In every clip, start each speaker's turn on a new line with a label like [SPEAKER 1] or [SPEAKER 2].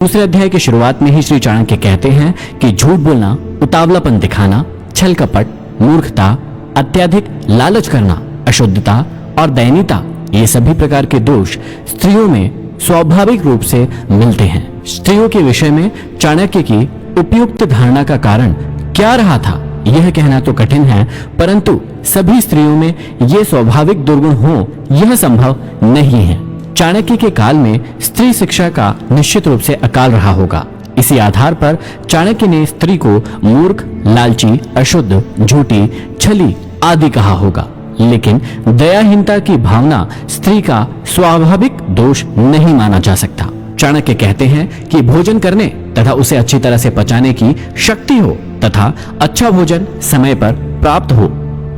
[SPEAKER 1] दूसरे अध्याय की शुरुआत में ही श्री चाणक्य कहते हैं कि झूठ बोलना, उतावलापन दिखाना, छल कपट, मूर्खता, अत्यधिक लालच करना, अशुद्धता और दयनीयता, ये सभी प्रकार के दोष स्त्रियों में स्वाभाविक रूप से मिलते हैं। स्त्रियों के विषय में चाणक्य की उपयुक्त धारणा का कारण क्या रहा था यह कहना तो कठिन है, परंतु सभी स्त्रियों में ये स्वाभाविक दुर्गुण हो यह संभव नहीं है। चाणक्य के काल में स्त्री शिक्षा का निश्चित रूप से अकाल रहा होगा। इसी आधार पर चाणक्य ने स्त्री को मूर्ख, लालची, अशुद्ध, झूठी, छली आदि कहा होगा। लेकिन दयाहीनता की भावना स्त्री का स्वाभाविक दोष नहीं माना जा सकता। चाणक्य कहते हैं कि भोजन करने तथा उसे अच्छी तरह से पचाने की शक्ति हो तथा अच्छा भोजन समय पर प्राप्त हो,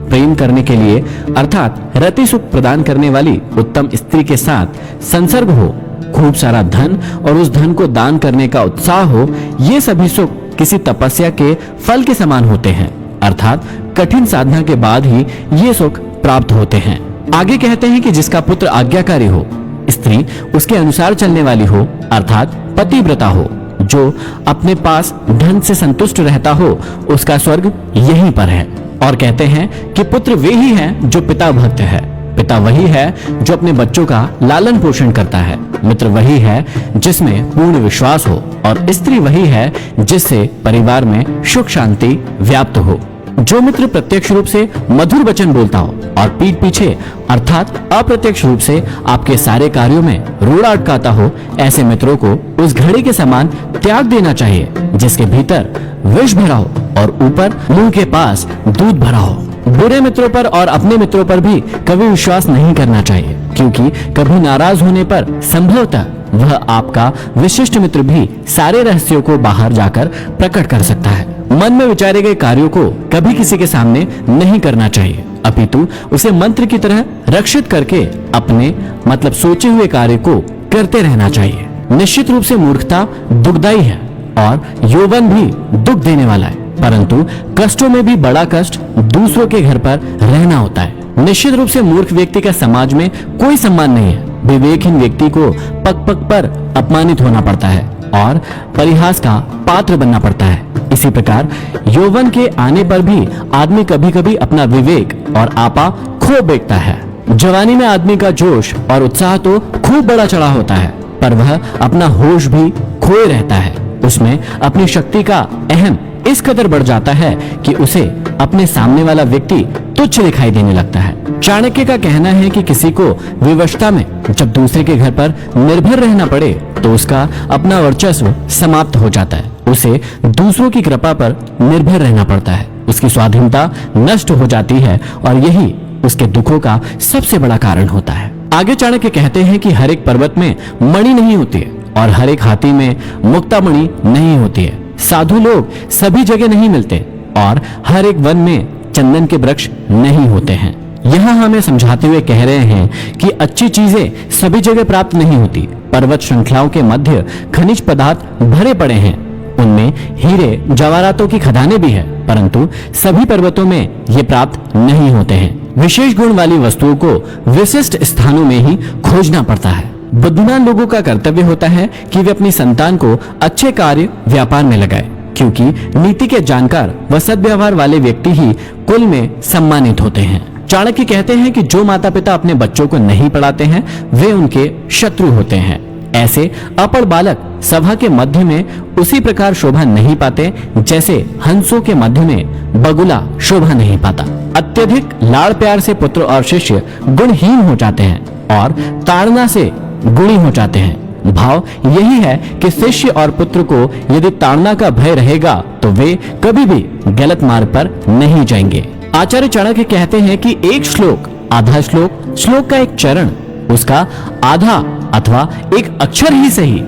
[SPEAKER 1] प्रेम करने के लिए अर्थात रति सुख प्रदान करने वाली उत्तम स्त्री के साथ संसर्ग हो, खूब सारा धन और उस धन को दान करने का उत्साह हो, ये सभी सुख किसी तपस्या के फल के समान होते हैं, अर्थात कठिन साधना के बाद ही ये सुख प्राप्त होते हैं। आगे कहते हैं कि जिसका पुत्र आज्ञाकारी हो, स्त्री उसके अनुसार चलने वाली हो, अर्थात पतिव्रता हो, जो अपने पास धन से संतुष्ट रहता हो, उसका स्वर्ग यहीं पर है। और कहते हैं कि पुत्र वे ही हैं जो पिता भक्त है, पिता वही है जो अपने बच्चों का लालन पोषण करता है, मित्र वही है जिसमें पूर्ण विश्वास हो, और स्त्री वही है जिससे परिवार में सुख शांति व्याप्त हो। जो मित्र प्रत्यक्ष रूप से मधुर वचन बोलता हो और पीठ पीछे अर्थात अप्रत्यक्ष रूप से आपके सारे कार्यों में रोड़ा अटकाता हो, ऐसे मित्रों को उस घड़ी के समान त्याग देना चाहिए जिसके भीतर विष भरा हो और ऊपर मुंह के पास दूध भरा हो। बुरे मित्रों पर और अपने मित्रों पर भी कभी विश्वास नहीं करना चाहिए, क्योंकि कभी नाराज होने पर संभवतः वह आपका विशिष्ट मित्र भी सारे रहस्यों को बाहर जाकर प्रकट कर सकता है। मन में विचारे गए कार्यों को कभी किसी के सामने नहीं करना चाहिए, अपितु उसे मंत्र की तरह रक्षित करके अपने मतलब सोचे हुए कार्य को करते रहना चाहिए। निश्चित रूप से मूर्खता दुखदायी है और यौवन भी दुख देने वाला है, परंतु कष्टों में भी बड़ा कष्ट दूसरों के घर पर रहना होता है। निश्चित रूप से मूर्ख व्यक्ति का समाज में कोई सम्मान नहीं है। विवेकहीन व्यक्ति को पग पग पर अपमानित होना पड़ता है और परिहास का पात्र बनना पड़ता है। इसी प्रकार यौवन के आने पर भी आदमी कभी कभी अपना विवेक और आपा खो बैठता है। जवानी में आदमी का जोश और उत्साह तो खूब बड़ा चढ़ा होता है, पर वह अपना होश भी खोए रहता है। उसमें अपनी शक्ति का अहम इस कदर बढ़ जाता है कि उसे अपने सामने वाला व्यक्ति तुच्छ दिखाई देने लगता है। चाणक्य का कहना है कि किसी को विवशता में जब दूसरे के घर पर निर्भर रहना पड़े तो उसका अपना वर्चस्व समाप्त हो जाता है। उसे दूसरों की कृपा पर निर्भर रहना पड़ता है, उसकी स्वाधीनता नष्ट हो जाती है और यही उसके दुखों का सबसे बड़ा कारण होता है। आगे चाणक्य कहते हैं कि हर एक पर्वत में मणि नहीं होती है और हर एक हाथी में मुक्तामणि नहीं होती है। साधु लोग सभी जगह नहीं मिलते और हर एक वन में चंदन के वृक्ष नहीं होते हैं। यहाँ हमें समझाते हुए कह रहे हैं कि अच्छी चीजें सभी जगह प्राप्त नहीं होती। पर्वत श्रृंखलाओं के मध्य खनिज पदार्थ भरे पड़े हैं, उनमें हीरे जवाहरातों की खदानें भी है, परंतु सभी पर्वतों में ये प्राप्त नहीं होते हैं। विशेष गुण वाली वस्तुओं को विशिष्ट स्थानों में ही खोजना पड़ता है। बुद्धिमान लोगों का कर्तव्य होता है कि वे अपनी संतान को अच्छे कार्य व्यापार में लगाए, क्योंकि नीति के जानकार व सद्व्यवहार वाले व्यक्ति ही कुल में सम्मानित होते हैं। चाणक्य कहते हैं कि जो माता पिता अपने बच्चों को नहीं पढ़ाते हैं वे उनके शत्रु होते हैं। ऐसे अपढ़ बालक सभा के मध्य में उसी प्रकार शोभा नहीं पाते जैसे हंसों के मध्य में बगुला शोभा नहीं पाता। अत्यधिक लाड़ प्यार से पुत्र और शिष्य गुणहीन हो जाते हैं और ताड़ना से गुणी हो जाते हैं। भाव यही है कि शिष्य और पुत्र को यदि ताड़ना का भय रहेगा तो वे कभी भी गलत मार्ग पर नहीं जाएंगे। आचार्य चाणक्य कहते हैं कि एक श्लोक, आधा श्लोक, श्लोक का एक चरण, उसका आधा अथवा एक अक्षर ही सही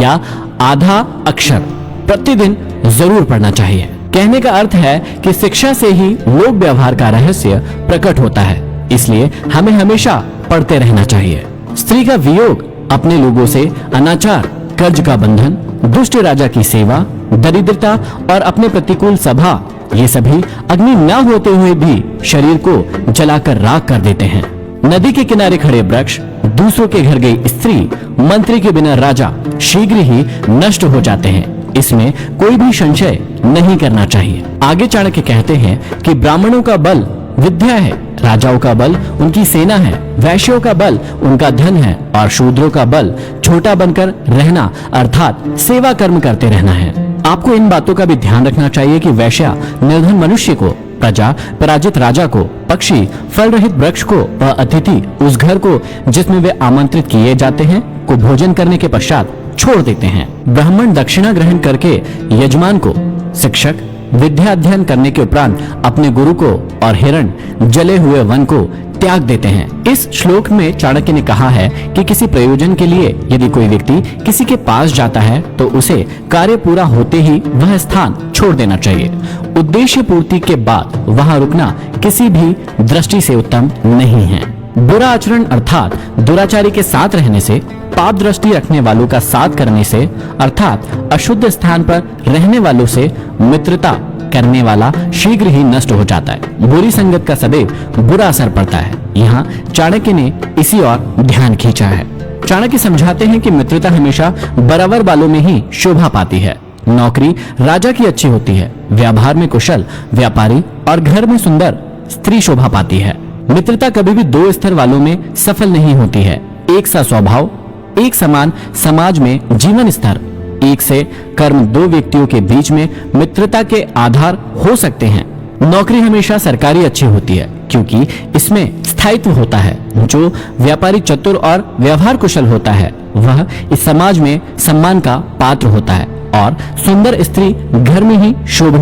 [SPEAKER 1] या आधा अक्षर प्रतिदिन जरूर पढ़ना चाहिए। कहने का अर्थ है कि शिक्षा से ही लोक व्यवहार का रहस्य प्रकट होता है, इसलिए हमें हमेशा पढ़ते रहना चाहिए। स्त्री का वियोग अपने लोगों से अनाचार, कर्ज का बंधन, दुष्ट राजा की सेवा, दरिद्रता और अपने प्रतिकूल सभा, ये सभी अग्नि न होते हुए भी शरीर को जलाकर राख कर देते हैं। नदी के किनारे खड़े वृक्ष, दूसरों के घर गई स्त्री, मंत्री के बिना राजा, शीघ्र ही नष्ट हो जाते हैं। इसमें कोई भी संशय नहीं करना चाहिए। आगे चाणक्य कहते हैं कि ब्राह्मणों का बल विद्या है, राजाओं का बल उनकी सेना है, वैश्यों का बल उनका धन है और शूद्रों का बल छोटा बनकर रहना अर्थात सेवा कर्म करते रहना है। आपको इन बातों का भी ध्यान रखना चाहिए कि वैश्या निर्धन मनुष्य को, प्रजा पराजित राजा को, पक्षी फल रहित वृक्ष को व अतिथि उस घर को जिसमें वे आमंत्रित किए जाते हैं को भोजन करने के पश्चात छोड़ देते हैं। ब्राह्मण दक्षिणा ग्रहण करके यजमान को, शिक्षक विद्या अध्ययन करने के उपरांत अपने गुरु को और हिरण जले हुए वन को त्याग देते हैं। इस श्लोक में चाणक्य ने कहा है कि किसी प्रयोजन के लिए यदि कोई व्यक्ति किसी के पास जाता है तो उसे कार्य पूरा होते ही वह स्थान छोड़ देना चाहिए। उद्देश्य पूर्ति के बाद वहां रुकना किसी भी दृष्टि से उत्तम नहीं है। बुरा आचरण अर्थात दुराचारी के साथ रहने से, पाप दृष्टि रखने वालों का साथ करने से अर्थात अशुद्ध स्थान पर रहने वालों से मित्रता करने वाला शीघ्र ही नष्ट हो जाता है। बुरी संगत का सदैव बुरा असर पड़ता है। यहाँ चाणक्य ने इसी ओर ध्यान खींचा है। चाणक्य समझाते हैं कि मित्रता हमेशा बराबर वालों में ही शोभा पाती है। नौकरी राजा की अच्छी होती है, व्यवहार में कुशल व्यापारी और घर में सुंदर स्त्री शोभा पाती है। मित्रता कभी भी दो स्तर वालों में सफल नहीं होती है। एक सा स्वभाव, एक समान समाज में जीवन स्तर, एक से कर्म दो व्यक्तियों के बीच में मित्रता के आधार हो सकते हैं। नौकरी हमेशा सरकारी अच्छी होती है क्योंकि इसमें स्थायित्व होता है। जो व्यापारी चतुर और व्यवहार कुशल होता है वह इस समाज में सम्मान का पात्र होता है और सुंदर स्त्री घर में ही शोभा